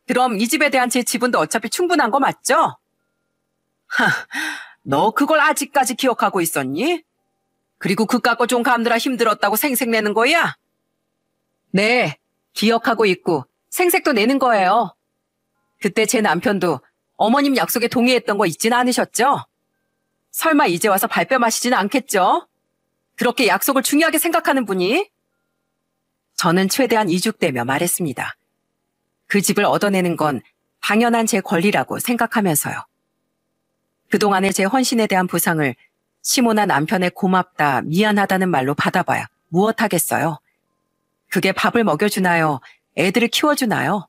그럼 이 집에 대한 제 지분도 어차피 충분한 거 맞죠? 너 그걸 아직까지 기억하고 있었니? 그리고 그 깎고 좀 감느라 힘들었다고 생색 내는 거야? 네, 기억하고 있고 생색도 내는 거예요. 그때 제 남편도 어머님 약속에 동의했던 거 잊진 않으셨죠? 설마 이제 와서 발뺌하시진 않겠죠? 그렇게 약속을 중요하게 생각하는 분이? 저는 최대한 이죽대며 말했습니다. 그 집을 얻어내는 건 당연한 제 권리라고 생각하면서요. 그동안의 제 헌신에 대한 보상을 시모나 남편의 고맙다, 미안하다는 말로 받아봐야 무엇하겠어요. 그게 밥을 먹여주나요? 애들을 키워주나요?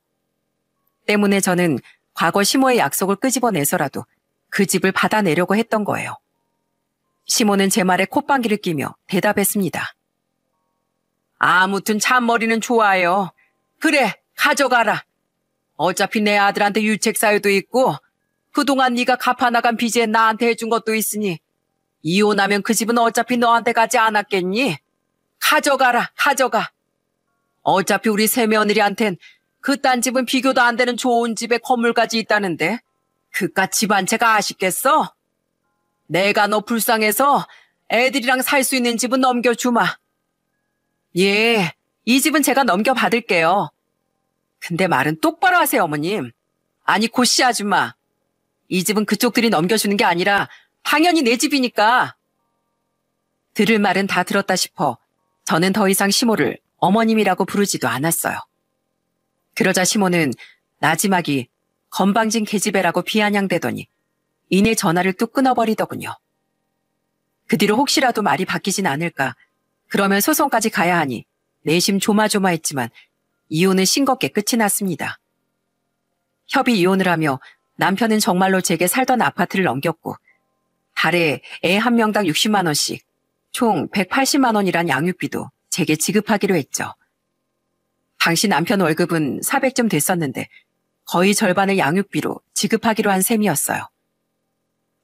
때문에 저는 과거 시모의 약속을 끄집어내서라도 그 집을 받아내려고 했던 거예요. 시모는 제 말에 콧방귀를 끼며 대답했습니다. 아무튼 잔머리는 좋아요. 그래, 가져가라. 어차피 내 아들한테 유책 사유도 있고 그동안 네가 갚아나간 빚에 나한테 해준 것도 있으니 이혼하면 그 집은 어차피 너한테 가지 않았겠니? 가져가라, 가져가. 어차피 우리 새며느리한텐 그딴 집은 비교도 안 되는 좋은 집에 건물까지 있다는데 그깟 집 한 채가 아쉽겠어? 내가 너 불쌍해서 애들이랑 살 수 있는 집은 넘겨주마. 예, 이 집은 제가 넘겨받을게요. 근데 말은 똑바로 하세요, 어머님. 아니, 고씨 아줌마. 이 집은 그쪽들이 넘겨주는 게 아니라 당연히 내 집이니까. 들을 말은 다 들었다 싶어 저는 더 이상 시모를 어머님이라고 부르지도 않았어요. 그러자 시모는 나지막이 건방진 계집애라고 비아냥대더니 이내 전화를 뚝 끊어버리더군요. 그 뒤로 혹시라도 말이 바뀌진 않을까, 그러면 소송까지 가야 하니 내심 조마조마했지만 이혼은 싱겁게 끝이 났습니다. 협의 이혼을 하며 남편은 정말로 제게 살던 아파트를 넘겼고 달에 애 한 명당 60만 원씩 총 180만 원이란 양육비도 제게 지급하기로 했죠. 당시 남편 월급은 400쯤 됐었는데 거의 절반을 양육비로 지급하기로 한 셈이었어요.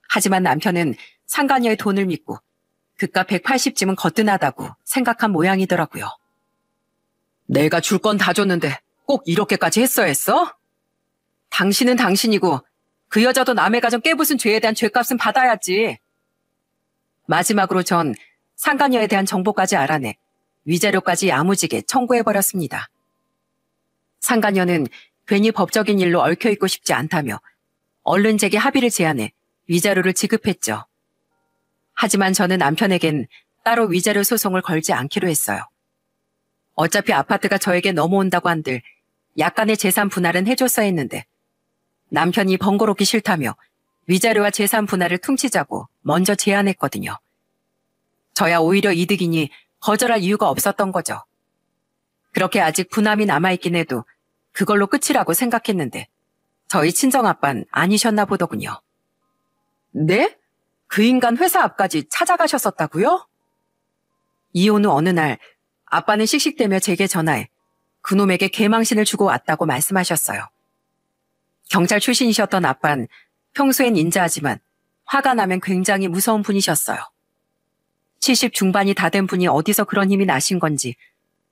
하지만 남편은 상간녀의 돈을 믿고 그깟 180쯤은 거뜬하다고 생각한 모양이더라고요. 내가 줄 건 다 줬는데 꼭 이렇게까지 했어야 했어? 당신은 당신이고 그 여자도 남의 가정 깨부순 죄에 대한 죄값은 받아야지. 마지막으로 전 상간녀에 대한 정보까지 알아내 위자료까지 야무지게 청구해버렸습니다. 상간녀는 괜히 법적인 일로 얽혀있고 싶지 않다며 얼른 제게 합의를 제안해 위자료를 지급했죠. 하지만 저는 남편에겐 따로 위자료 소송을 걸지 않기로 했어요. 어차피 아파트가 저에게 넘어온다고 한들 약간의 재산 분할은 해줬어야 했는데 남편이 번거롭기 싫다며 위자료와 재산 분할을 퉁치자고 먼저 제안했거든요. 저야 오히려 이득이니 거절할 이유가 없었던 거죠. 그렇게 아직 분함이 남아있긴 해도 그걸로 끝이라고 생각했는데 저희 친정아빠는 아니셨나 보더군요. 네? 그 인간 회사 앞까지 찾아가셨었다고요? 이혼 후 어느 날 아빠는 씩씩대며 제게 전화해 그놈에게 개망신을 주고 왔다고 말씀하셨어요. 경찰 출신이셨던 아빠는 평소엔 인자하지만 화가 나면 굉장히 무서운 분이셨어요. 70 중반이 다 된 분이 어디서 그런 힘이 나신 건지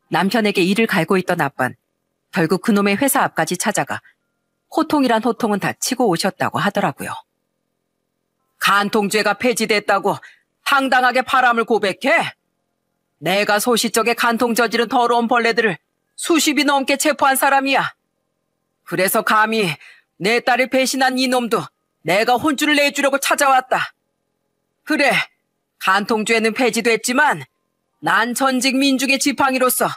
남편에게 이를 갈고 있던 아빠는 결국 그놈의 회사 앞까지 찾아가 호통이란 호통은 다 치고 오셨다고 하더라고요. 간통죄가 폐지됐다고 당당하게 바람을 고백해? 내가 소시적에 간통 저지른 더러운 벌레들을 수십이 넘게 체포한 사람이야. 그래서 감히 내 딸을 배신한 이놈도 내가 혼쭐을 내주려고 찾아왔다. 그래, 간통죄는 폐지됐지만 난 전직 민중의 지팡이로서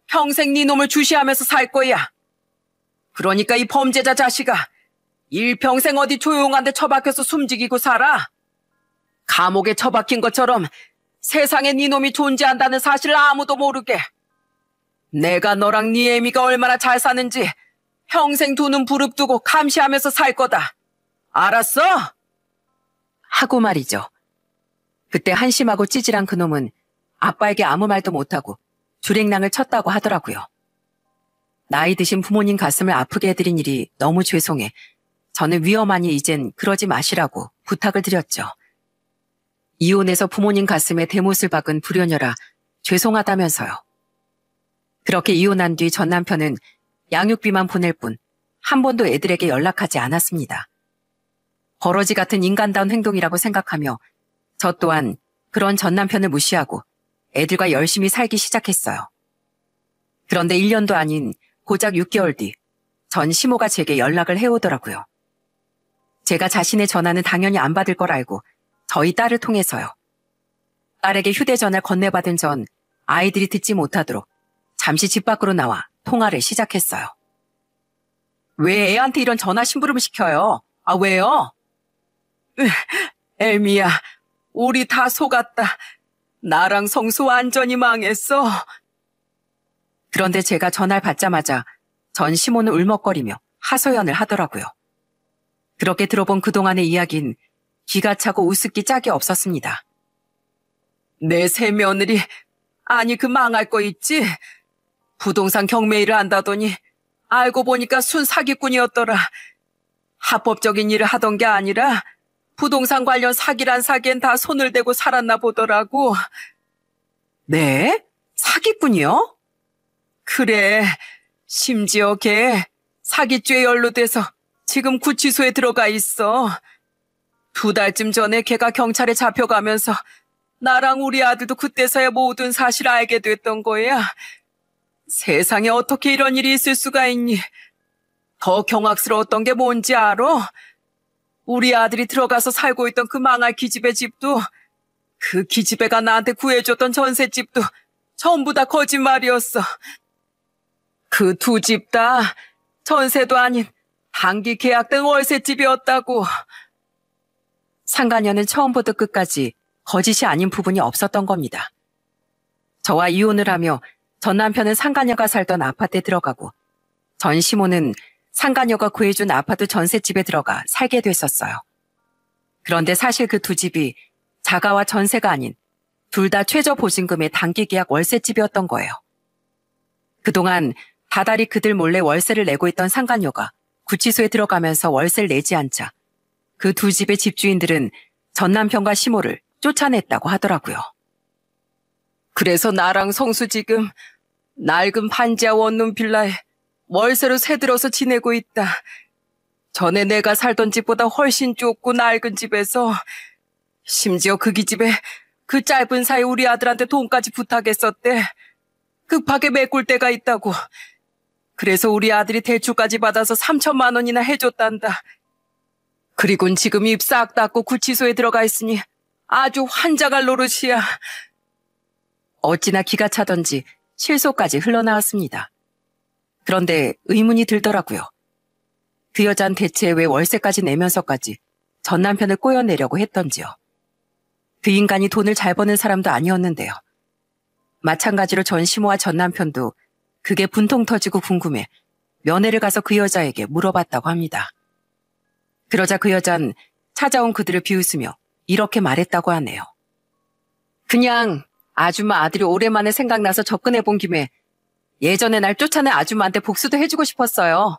평생 네 놈을 주시하면서 살 거야. 그러니까 이 범죄자 자식아, 일평생 어디 조용한 데 처박혀서 숨지기고 살아. 감옥에 처박힌 것처럼 세상에 네 놈이 존재한다는 사실을 아무도 모르게. 내가 너랑 네 애미가 얼마나 잘 사는지 평생 두 눈 부릅뜨고 감시하면서 살 거다. 알았어? 하고 말이죠. 그때 한심하고 찌질한 그놈은 아빠에게 아무 말도 못하고 주랭랑을 쳤다고 하더라고요. 나이 드신 부모님 가슴을 아프게 해드린 일이 너무 죄송해 저는 위험하니 이젠 그러지 마시라고 부탁을 드렸죠. 이혼해서 부모님 가슴에 대못을 박은 불효녀라 죄송하다면서요. 그렇게 이혼한 뒤 전 남편은 양육비만 보낼 뿐 한 번도 애들에게 연락하지 않았습니다. 버러지 같은 인간다운 행동이라고 생각하며 저 또한 그런 전 남편을 무시하고 애들과 열심히 살기 시작했어요. 그런데 1년도 아닌 고작 6개월 뒤 전 시모가 제게 연락을 해오더라고요. 제가 자신의 전화는 당연히 안 받을 걸 알고 저희 딸을 통해서요. 딸에게 휴대전화를 건네받은 전 아이들이 듣지 못하도록 잠시 집 밖으로 나와 통화를 시작했어요. 왜 애한테 이런 전화 심부름을 시켜요? 아, 왜요? 애미야, 우리 다 속았다. 나랑 성수 완전히 망했어. 그런데 제가 전화를 받자마자 전 시모는 울먹거리며 하소연을 하더라고요. 그렇게 들어본 그동안의 이야기는 기가 차고 우습기 짝이 없었습니다. 내 새 며느리, 아니 그 망할 거 있지? 부동산 경매일을 한다더니 알고 보니까 순 사기꾼이었더라. 합법적인 일을 하던 게 아니라 부동산 관련 사기란 사기엔 다 손을 대고 살았나 보더라고. 네? 사기꾼이요? 그래, 심지어 걔 사기죄에 연루돼서 지금 구치소에 들어가 있어. 2달쯤 전에 걔가 경찰에 잡혀가면서 나랑 우리 아들도 그때서야 모든 사실을 알게 됐던 거야. 세상에 어떻게 이런 일이 있을 수가 있니? 더 경악스러웠던 게 뭔지 알아? 우리 아들이 들어가서 살고 있던 그 망할 기집애 집도, 그 기집애가 나한테 구해줬던 전셋집도 전부 다 거짓말이었어. 그 두 집 다 전세도 아닌 단기 계약된 월세집이었다고. 상간녀는 처음부터 끝까지 거짓이 아닌 부분이 없었던 겁니다. 저와 이혼을 하며 전 남편은 상간녀가 살던 아파트에 들어가고 전 시모는 상간녀가 구해준 아파트 전셋집에 들어가 살게 됐었어요. 그런데 사실 그 두 집이 자가와 전세가 아닌 둘 다 최저보증금의 단기계약 월세집이었던 거예요. 그동안 다달이 그들 몰래 월세를 내고 있던 상간녀가 구치소에 들어가면서 월세를 내지 않자 그 두 집의 집주인들은 전 남편과 시모를 쫓아냈다고 하더라고요. 그래서 나랑 성수 지금 낡은 반지하 원룸 빌라에 월세로 새들어서 지내고 있다. 전에 내가 살던 집보다 훨씬 좁고 낡은 집에서 심지어 그 집에 그 짧은 사이 우리 아들한테 돈까지 부탁했었대. 급하게 메꿀 때가 있다고. 그래서 우리 아들이 대출까지 받아서 3천만 원이나 해줬단다. 그리곤 지금 입 싹 닫고 구치소에 들어가 있으니 아주 환장할 노릇이야. 어찌나 기가 차던지 실소까지 흘러나왔습니다. 그런데 의문이 들더라고요. 그 여잔 대체 왜 월세까지 내면서까지 전 남편을 꼬여내려고 했던지요. 그 인간이 돈을 잘 버는 사람도 아니었는데요. 마찬가지로 전 시모와 전 남편도 그게 분통 터지고 궁금해 면회를 가서 그 여자에게 물어봤다고 합니다. 그러자 그 여잔 찾아온 그들을 비웃으며 이렇게 말했다고 하네요. 그냥 아줌마 아들이 오랜만에 생각나서 접근해 본 김에 예전에 날 쫓아낸 아줌마한테 복수도 해주고 싶었어요.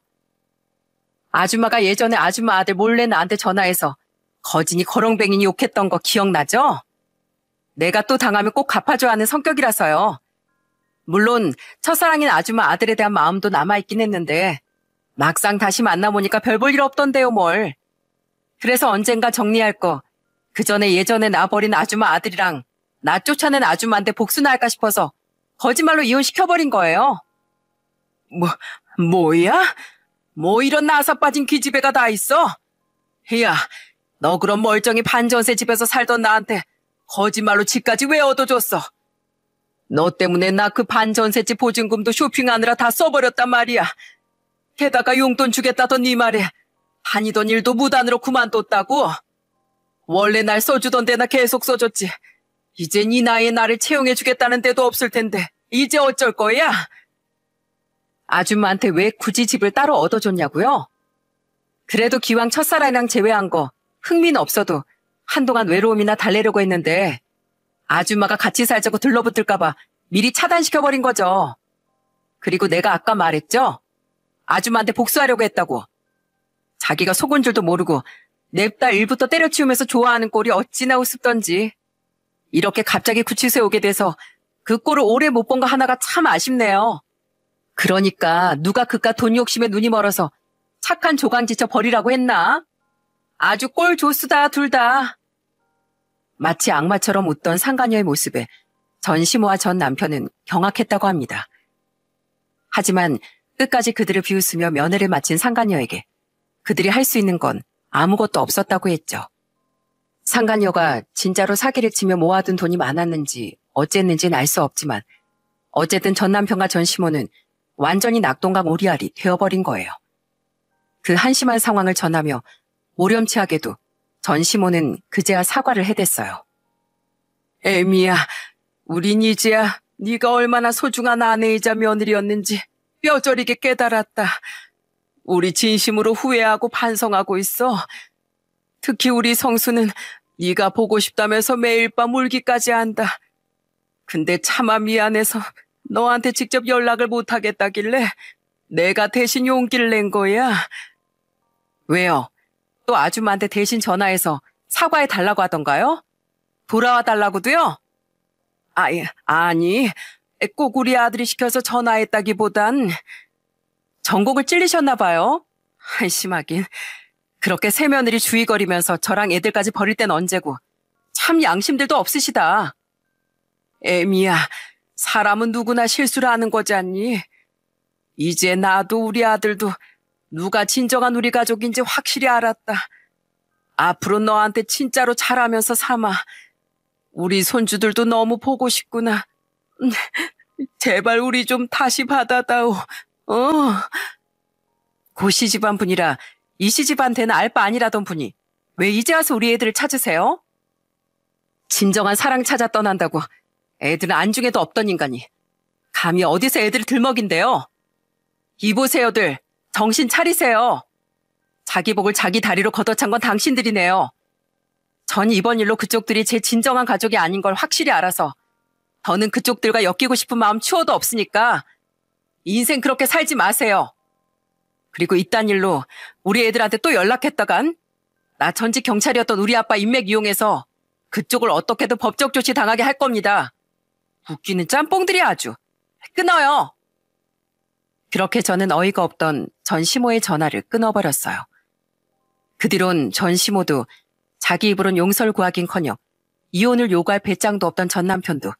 아줌마가 예전에 아줌마 아들 몰래 나한테 전화해서 거진이 거렁뱅이니 욕했던 거 기억나죠? 내가 또 당하면 꼭 갚아줘야 하는 성격이라서요. 물론 첫사랑인 아줌마 아들에 대한 마음도 남아있긴 했는데 막상 다시 만나보니까 별 볼 일 없던데요 뭘. 그래서 언젠가 정리할 거 그 전에 예전에 나 버린 아줌마 아들이랑 나 쫓아낸 아줌마한테 복수나 할까 싶어서 거짓말로 이혼시켜버린 거예요. 뭐야? 뭐 이런 나사 빠진 기집애가 다 있어? 야, 너 그럼 멀쩡히 반전세 집에서 살던 나한테 거짓말로 집까지 왜 얻어줬어? 너 때문에 나 그 반전세집 보증금도 쇼핑하느라 다 써버렸단 말이야. 게다가 용돈 주겠다던 네 말에 다니던 일도 무단으로 그만뒀다고? 원래 날 써주던 데나 계속 써줬지. 이젠 이 나이에 나를 채용해주겠다는 데도 없을 텐데 이제 어쩔 거야? 아줌마한테 왜 굳이 집을 따로 얻어줬냐고요? 그래도 기왕 첫사랑이랑 재회한 거 흥미는 없어도 한동안 외로움이나 달래려고 했는데 아줌마가 같이 살자고 들러붙을까봐 미리 차단시켜버린 거죠. 그리고 내가 아까 말했죠? 아줌마한테 복수하려고 했다고. 자기가 속은 줄도 모르고 냅다 일부터 때려치우면서 좋아하는 꼴이 어찌나 우습던지. 이렇게 갑자기 구치소에 오게 돼서 그 꼴을 오래 못 본 거 하나가 참 아쉽네요. 그러니까 누가 그깟 돈 욕심에 눈이 멀어서 착한 조강지쳐 버리라고 했나? 아주 꼴 조수다 둘 다. 마치 악마처럼 웃던 상간녀의 모습에 전 시모와 전 남편은 경악했다고 합니다. 하지만 끝까지 그들을 비웃으며 면회를 마친 상간녀에게 그들이 할 수 있는 건 아무것도 없었다고 했죠. 상간녀가 진짜로 사기를 치며 모아둔 돈이 많았는지 어쨌는지는 알 수 없지만 어쨌든 전 남편과 전 시모는 완전히 낙동강 오리알이 되어버린 거예요. 그 한심한 상황을 전하며 모렴치하게도 전 시모는 그제야 사과를 해댔어요. 애미야, 우린 이제야 네가 얼마나 소중한 아내이자 며느리였는지 뼈저리게 깨달았다. 우리 진심으로 후회하고 반성하고 있어. 특히 우리 성수는 네가 보고 싶다면서 매일 밤 울기까지 한다. 근데 차마 미안해서 너한테 직접 연락을 못하겠다길래 내가 대신 용기를 낸 거야. 왜요? 또 아줌마한테 대신 전화해서 사과해 달라고 하던가요? 돌아와 달라고도요? 아니, 꼭 우리 아들이 시켜서 전화했다기보단 전곡을 찔리셨나 봐요. 한심하긴. 그렇게 새며느리 주의거리면서 저랑 애들까지 버릴 땐 언제고. 참 양심들도 없으시다. 애미야, 사람은 누구나 실수를 하는 거지 않니? 이제 나도 우리 아들도 누가 진정한 우리 가족인지 확실히 알았다. 앞으로 너한테 진짜로 잘하면서 삼아. 우리 손주들도 너무 보고 싶구나. 제발 우리 좀 다시 받아다오. 고씨 집안 분이라 이씨 집안테는 알 바 아니라던 분이 왜 이제 와서 우리 애들을 찾으세요? 진정한 사랑 찾아 떠난다고 애들은 안중에도 없던 인간이 감히 어디서 애들을 들먹인대요? 이보세요들, 정신 차리세요. 자기 복을 자기 다리로 걷어찬 건 당신들이네요. 전 이번 일로 그쪽들이 제 진정한 가족이 아닌 걸 확실히 알아서 더는 그쪽들과 엮이고 싶은 마음 추워도 없으니까 인생 그렇게 살지 마세요. 그리고 이딴 일로 우리 애들한테 또 연락했다간 나 전직 경찰이었던 우리 아빠 인맥 이용해서 그쪽을 어떻게든 법적 조치 당하게 할 겁니다. 웃기는 짬뽕들이 아주. 끊어요. 그렇게 저는 어이가 없던 전 시모의 전화를 끊어버렸어요. 그 뒤론 전 시모도 자기 입으론 용서를 구하긴커녕 이혼을 요구할 배짱도 없던 전 남편도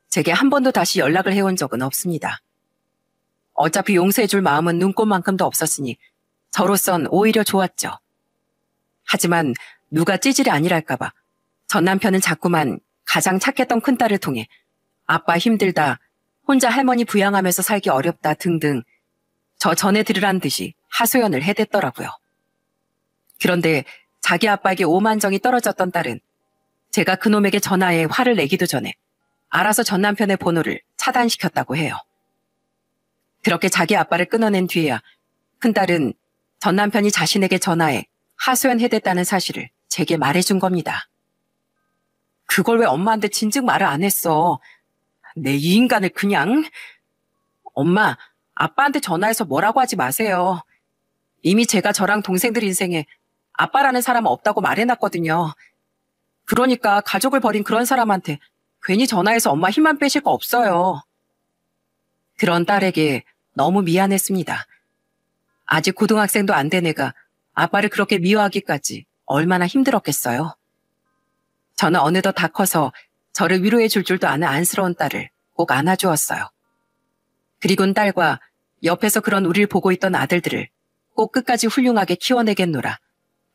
제게 한 번도 다시 연락을 해온 적은 없습니다. 어차피 용서해줄 마음은 눈꼽만큼도 없었으니 저로선 오히려 좋았죠. 하지만 누가 찌질이 아니랄까봐 전 남편은 자꾸만 가장 착했던 큰딸을 통해 아빠 힘들다, 혼자 할머니 부양하면서 살기 어렵다 등등 저 전에 들으란 듯이 하소연을 해댔더라고요. 그런데 자기 아빠에게 오만정이 떨어졌던 딸은 제가 그놈에게 전화해 화를 내기도 전에 알아서 전 남편의 번호를 차단시켰다고 해요. 그렇게 자기 아빠를 끊어낸 뒤에야 큰딸은 전 남편이 자신에게 전화해 하소연해댔다는 사실을 제게 말해준 겁니다. 그걸 왜 엄마한테 진즉 말을 안 했어? 내 이 인간을 그냥... 엄마, 아빠한테 전화해서 뭐라고 하지 마세요. 이미 제가 저랑 동생들 인생에 아빠라는 사람은 없다고 말해놨거든요. 그러니까 가족을 버린 그런 사람한테 괜히 전화해서 엄마 힘만 빼실 거 없어요. 그런 딸에게 너무 미안했습니다. 아직 고등학생도 안 된 애가 아빠를 그렇게 미워하기까지 얼마나 힘들었겠어요. 저는 어느덧 다 커서 저를 위로해 줄 줄도 아는 안쓰러운 딸을 꼭 안아주었어요. 그리곤 딸과 옆에서 그런 우리를 보고 있던 아들들을 꼭 끝까지 훌륭하게 키워내겠노라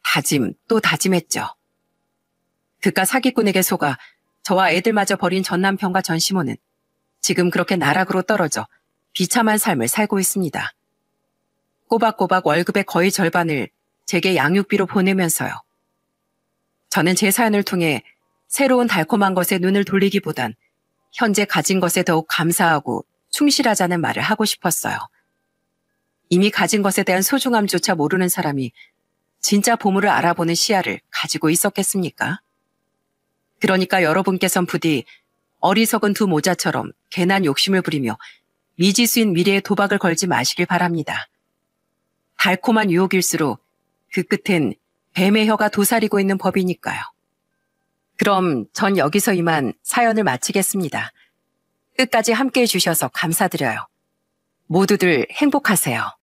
다짐 또 다짐했죠. 그깟 사기꾼에게 속아 저와 애들마저 버린 전 남편과 전 시모는 지금 그렇게 나락으로 떨어져 비참한 삶을 살고 있습니다. 꼬박꼬박 월급의 거의 절반을 제게 양육비로 보내면서요. 저는 제 사연을 통해 새로운 달콤한 것에 눈을 돌리기보단 현재 가진 것에 더욱 감사하고 충실하자는 말을 하고 싶었어요. 이미 가진 것에 대한 소중함조차 모르는 사람이 진짜 보물을 알아보는 시야를 가지고 있었겠습니까? 그러니까 여러분께선 부디 어리석은 두 모자처럼 괜한 욕심을 부리며 미지수인 미래에 도박을 걸지 마시길 바랍니다. 달콤한 유혹일수록 그 끝엔 뱀의 혀가 도사리고 있는 법이니까요. 그럼 전 여기서 이만 사연을 마치겠습니다. 끝까지 함께해 주셔서 감사드려요. 모두들 행복하세요.